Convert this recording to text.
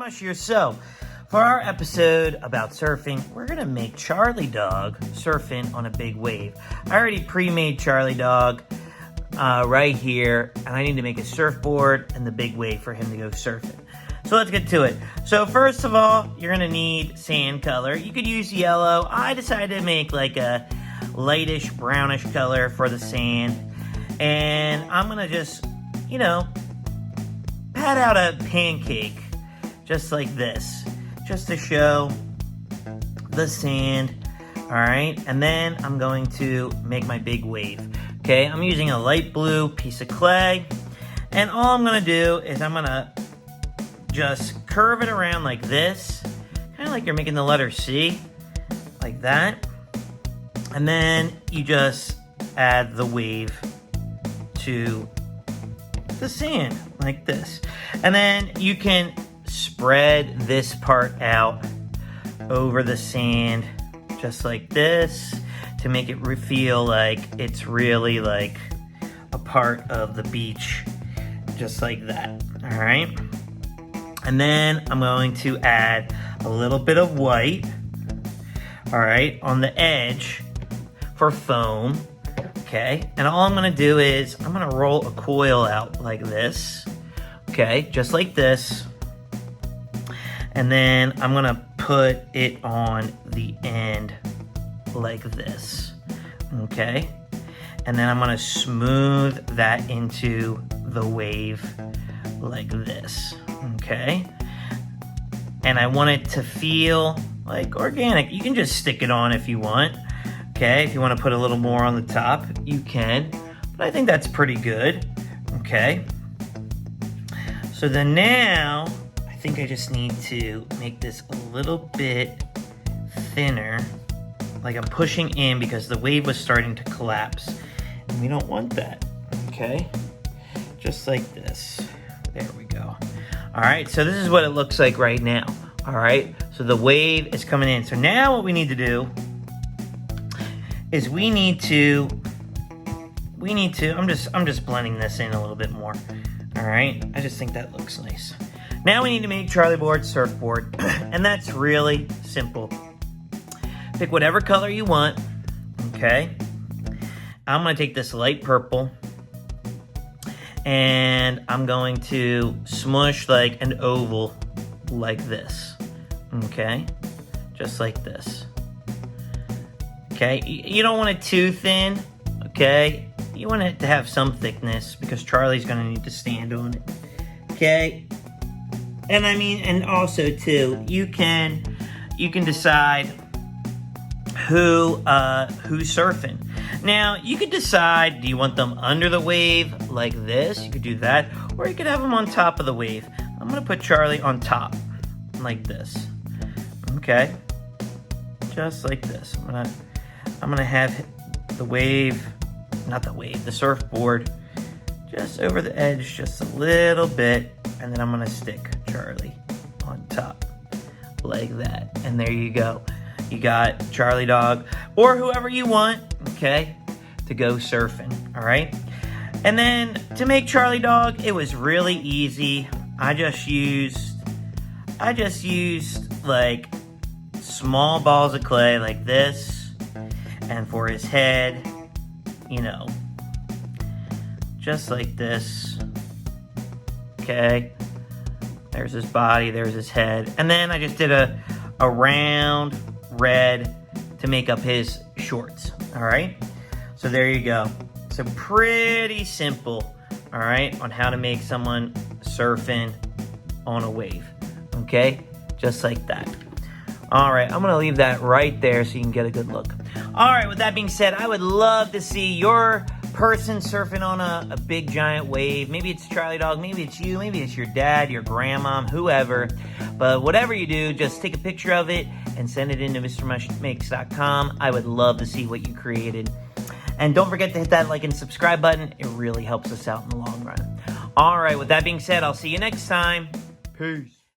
Mush here. So, for our episode about surfing, we're going to make Charlie Dog surfing on a big wave. I already pre-made Charlie Dog right here, and I need to make a surfboard and the big wave for him to go surfing. So let's get to it. So first of all, you're going to need sand color. You could use yellow. I decided to make like a lightish brownish color for the sand. And I'm going to just, pat out a pancake just like this, just to show the sand. All right, and then I'm going to make my big wave. Okay, I'm using a light blue piece of clay, and all I'm gonna do is I'm gonna just curve it around like this, kind of like you're making the letter C, like that. And then you just add the wave to the sand like this. And then you can spread this part out over the sand just like this to make it feel like it's really like a part of the beach, just like that. All right, and then I'm going to add a little bit of white, all right, on the edge for foam. Okay, and all I'm gonna do is I'm gonna roll a coil out like this, okay, just like this. And then I'm gonna put it on the end like this, okay? And then I'm gonna smooth that into the wave like this, okay? And I want it to feel like organic. You can just stick it on if you want, okay? If you wanna put a little more on the top, you can. But I think that's pretty good, okay? So then now, I think I just need to make this a little bit thinner, like I'm pushing in because the wave was starting to collapse, and we don't want that, okay? Just like this. There we go. All right, so this is what it looks like right now. All right, so the wave is coming in. So now what we need to do is we need to, I'm just blending this in a little bit more. All right, I just think that looks nice. Now we need to make Charlie Board surfboard, and that's really simple. Pick whatever color you want, okay? I'm gonna take this light purple, and I'm going to smush like an oval like this, okay? Just like this, okay? You don't want it too thin, okay? You want it to have some thickness because Charlie's gonna need to stand on it, okay? And also too, you can decide who's surfing. Now, you could decide, do you want them under the wave like this? You could do that, or you could have them on top of the wave. I'm gonna put Charlie on top, like this. Okay, just like this. I'm gonna have the wave, the surfboard, just over the edge, just a little bit, and then I'm gonna stick Charlie on top like that. And there you go. You got Charlie Dog, or whoever you want, okay, to go surfing, all right? And then to make Charlie Dog, it was really easy. I just used like small balls of clay like this, and for his head, just like this, okay? There's his body, there's his head. And then I just did a round red to make up his shorts, all right? So there you go. So pretty simple, all right, on how to make someone surfing on a wave, okay? Just like that. All right, I'm gonna leave that right there so you can get a good look. All right, with that being said, I would love to see your person surfing on a big giant wave. Maybe it's Charlie Dog, maybe it's you, maybe it's your dad, your grandma, whoever. But whatever you do, just take a picture of it and send it into MrMushMakes.com. I would love to see what you created. And don't forget to hit that like and subscribe button. It really helps us out in the long run. All right, with that being said, I'll see you next time. Peace.